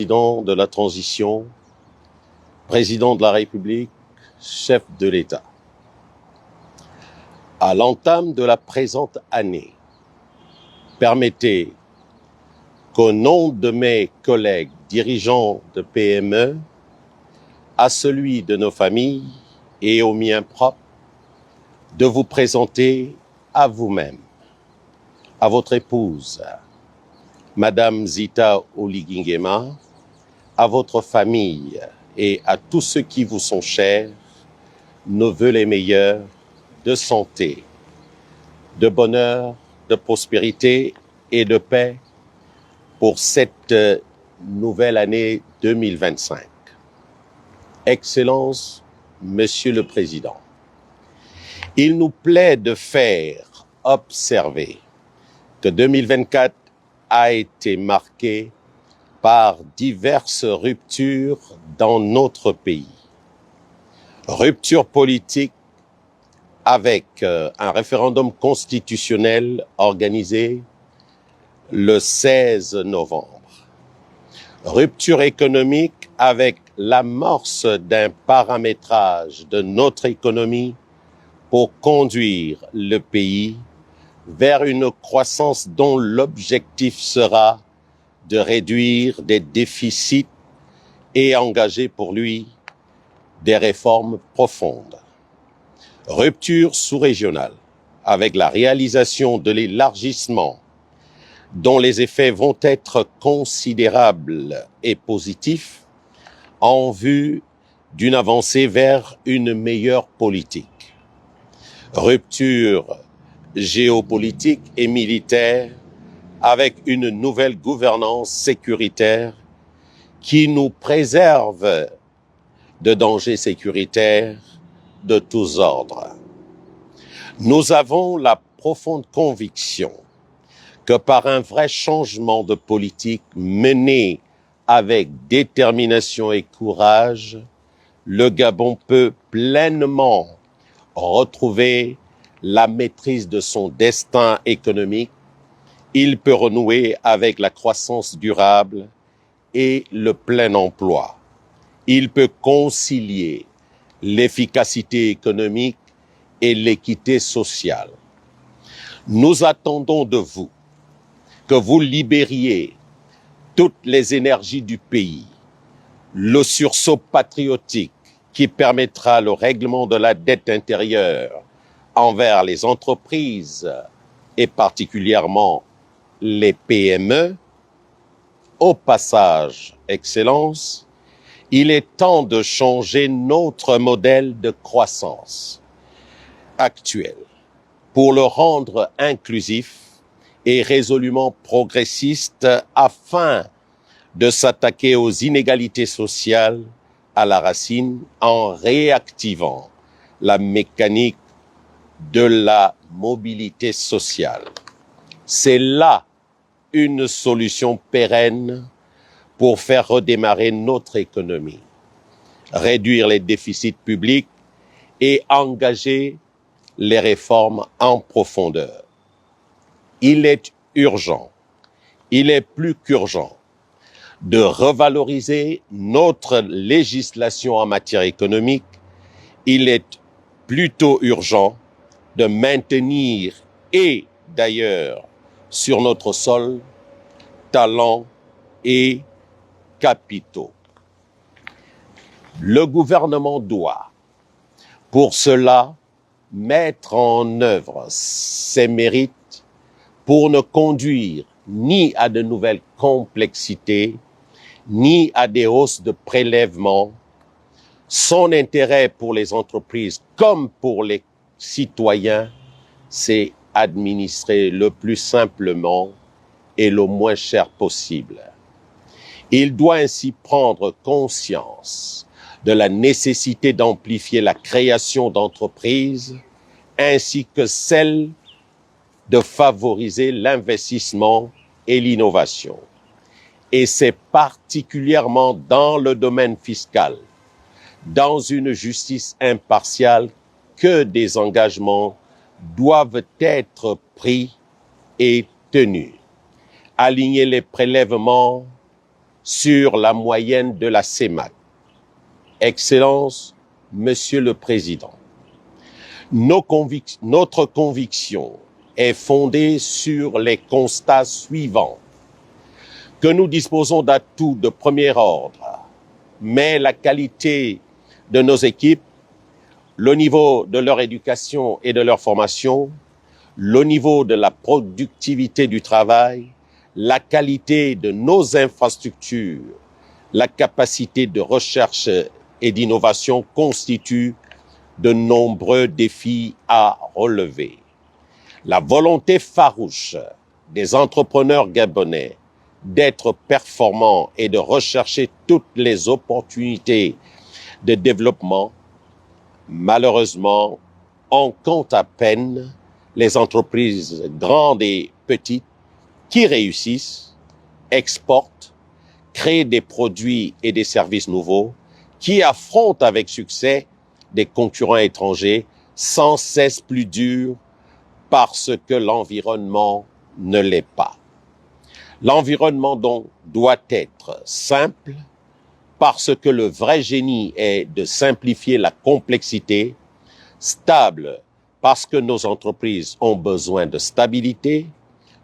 Président de la transition, président de la République, chef de l'État. À l'entame de la présente année, permettez qu'au nom de mes collègues dirigeants de PME, à celui de nos familles et au mien propre, de vous présenter à vous-même, à votre épouse, Madame Zita Oligingema, à votre famille et à tous ceux qui vous sont chers, nos vœux les meilleurs de santé, de bonheur, de prospérité et de paix pour cette nouvelle année 2025. Excellence, Monsieur le Président, il nous plaît de faire observer que 2024 a été marqué par diverses ruptures dans notre pays. Rupture politique avec un référendum constitutionnel organisé le 16 novembre. Rupture économique avec l'amorce d'un paramétrage de notre économie pour conduire le pays vers une croissance dont l'objectif sera de réduire des déficits et engager pour lui des réformes profondes. Rupture sous-régionale avec la réalisation de l'élargissement dont les effets vont être considérables et positifs en vue d'une avancée vers une meilleure politique. Rupture géopolitique et militaire avec une nouvelle gouvernance sécuritaire qui nous préserve de dangers sécuritaires de tous ordres. Nous avons la profonde conviction que par un vrai changement de politique mené avec détermination et courage, le Gabon peut pleinement retrouver la maîtrise de son destin économique. Il peut renouer avec la croissance durable et le plein emploi. Il peut concilier l'efficacité économique et l'équité sociale. Nous attendons de vous que vous libériez toutes les énergies du pays, le sursaut patriotique qui permettra le règlement de la dette intérieure envers les entreprises et particulièrement les PME. Au passage, Excellence, il est temps de changer notre modèle de croissance actuel pour le rendre inclusif et résolument progressiste afin de s'attaquer aux inégalités sociales à la racine en réactivant la mécanique de la mobilité sociale. C'est là une solution pérenne pour faire redémarrer notre économie, réduire les déficits publics et engager les réformes en profondeur. Il est urgent, il est plus qu'urgent de revaloriser notre législation en matière économique. Il est plutôt urgent de maintenir et d'ailleurs sur notre sol talents et capitaux. Le gouvernement doit, pour cela, mettre en œuvre ses mérites pour ne conduire ni à de nouvelles complexités, ni à des hausses de prélèvements. Son intérêt pour les entreprises comme pour les citoyens, c'est administrer le plus simplement et le moins cher possible. Il doit ainsi prendre conscience de la nécessité d'amplifier la création d'entreprises ainsi que celle de favoriser l'investissement et l'innovation. Et c'est particulièrement dans le domaine fiscal, dans une justice impartiale, que des engagements doivent être pris et tenus. Aligner les prélèvements sur la moyenne de la CEMAC. Excellences, Monsieur le Président, notre conviction est fondée sur les constats suivants. Que nous disposons d'atouts de premier ordre, mais la qualité de nos équipes, le niveau de leur éducation et de leur formation, le niveau de la productivité du travail, la qualité de nos infrastructures, la capacité de recherche et d'innovation constituent de nombreux défis à relever. La volonté farouche des entrepreneurs gabonais d'être performants et de rechercher toutes les opportunités de développement, malheureusement, on compte à peine les entreprises grandes et petites qui réussissent, exportent, créent des produits et des services nouveaux, qui affrontent avec succès des concurrents étrangers sans cesse plus durs parce que l'environnement ne l'est pas. L'environnement donc doit être simple parce que le vrai génie est de simplifier la complexité, stable parce que nos entreprises ont besoin de stabilité,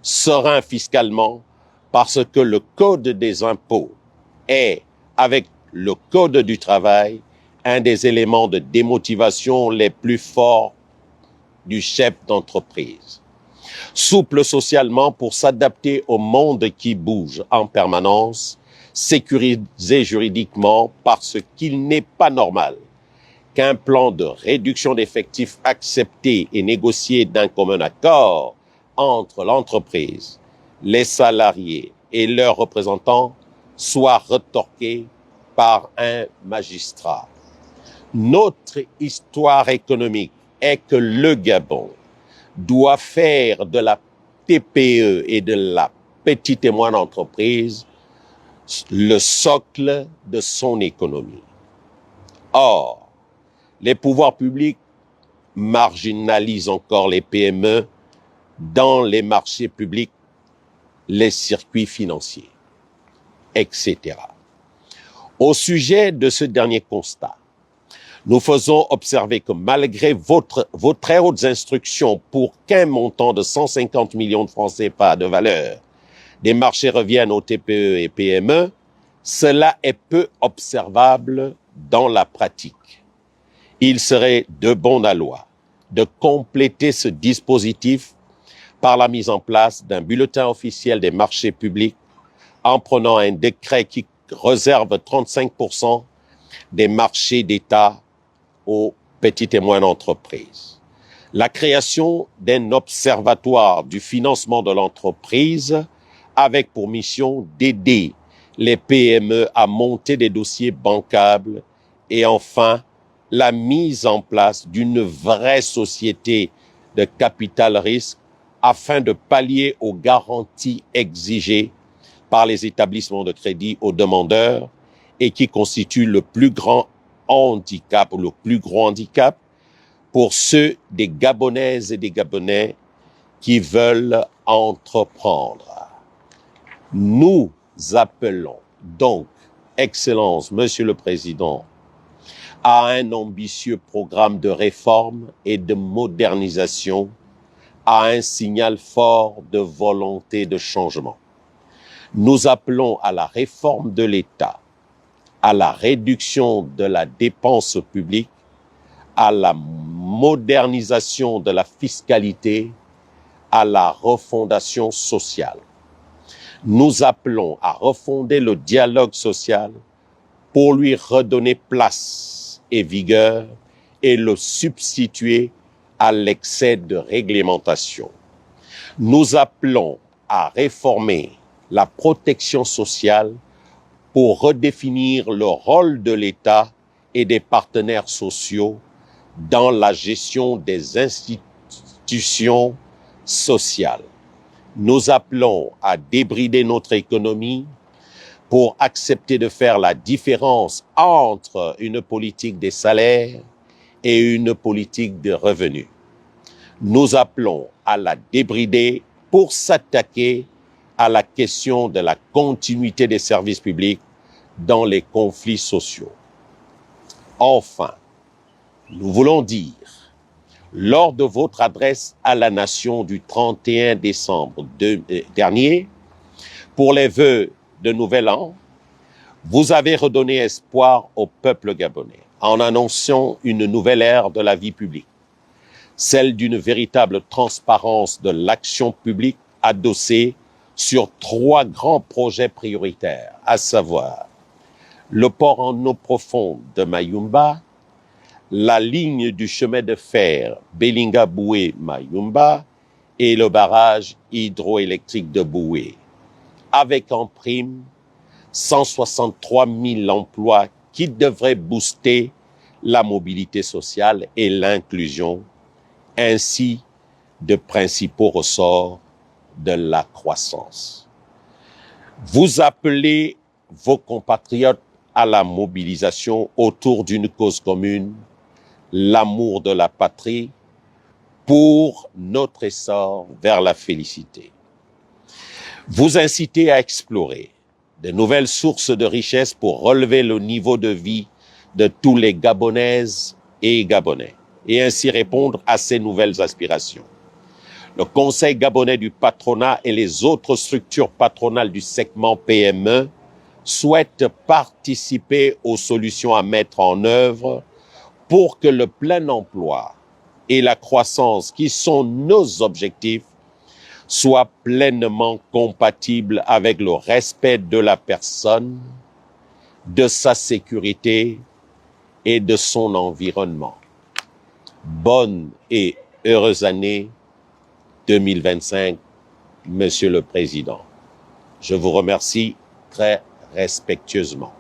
serein fiscalement parce que le code des impôts est, avec le code du travail, un des éléments de démotivation les plus forts du chef d'entreprise. Souple socialement pour s'adapter au monde qui bouge en permanence, sécurisé juridiquement parce qu'il n'est pas normal qu'un plan de réduction d'effectifs accepté et négocié d'un commun accord entre l'entreprise, les salariés et leurs représentants soit retorqué par un magistrat. Notre histoire économique est que le Gabon doit faire de la TPE et de la petite et moyenne entreprise le socle de son économie. Or, les pouvoirs publics marginalisent encore les PME dans les marchés publics, les circuits financiers, etc. Au sujet de ce dernier constat, nous faisons observer que malgré vos très hautes instructions pour qu'un montant de 150 millions de francs CFA de valeur des marchés reviennent aux TPE et PME, cela est peu observable dans la pratique. Il serait de bon aloi de compléter ce dispositif par la mise en place d'un bulletin officiel des marchés publics en prenant un décret qui réserve 35% des marchés d'État aux petites et moyennes entreprises. La création d'un observatoire du financement de l'entreprise avec pour mission d'aider les PME à monter des dossiers bancables et enfin la mise en place d'une vraie société de capital risque afin de pallier aux garanties exigées par les établissements de crédit aux demandeurs et qui constitue le plus grand handicap ou le plus gros handicap pour ceux des Gabonaises et des Gabonais qui veulent entreprendre. Nous appelons donc, Excellence, Monsieur le Président, à un ambitieux programme de réforme et de modernisation, à un signal fort de volonté de changement. Nous appelons à la réforme de l'État, à la réduction de la dépense publique, à la modernisation de la fiscalité, à la refondation sociale. Nous appelons à refonder le dialogue social pour lui redonner place et vigueur et le substituer à l'excès de réglementation. Nous appelons à réformer la protection sociale pour redéfinir le rôle de l'État et des partenaires sociaux dans la gestion des institutions sociales. Nous appelons à débrider notre économie pour accepter de faire la différence entre une politique des salaires et une politique de revenus. Nous appelons à la débrider pour s'attaquer à la question de la continuité des services publics dans les conflits sociaux. Enfin, nous voulons dire, lors de votre adresse à la nation du 31 décembre dernier, pour les vœux de Nouvel An, vous avez redonné espoir au peuple gabonais en annonçant une nouvelle ère de la vie publique, celle d'une véritable transparence de l'action publique adossée sur 3 grands projets prioritaires, à savoir le port en eau profonde de Mayumba, la ligne du chemin de fer Belinga-Boué-Mayumba et le barrage hydroélectrique de Boué, avec en prime 163 000 emplois qui devraient booster la mobilité sociale et l'inclusion, ainsi de principaux ressorts de la croissance. Vous appelez vos compatriotes à la mobilisation autour d'une cause commune, l'amour de la patrie, pour notre essor vers la félicité. Vous incitez à explorer de nouvelles sources de richesse pour relever le niveau de vie de tous les Gabonaises et Gabonais et ainsi répondre à ces nouvelles aspirations. Le Conseil gabonais du patronat et les autres structures patronales du segment PME souhaitent participer aux solutions à mettre en œuvre pour que le plein emploi et la croissance, qui sont nos objectifs, soient pleinement compatibles avec le respect de la personne, de sa sécurité et de son environnement. Bonne et heureuse année 2025, Monsieur le Président. Je vous remercie très respectueusement.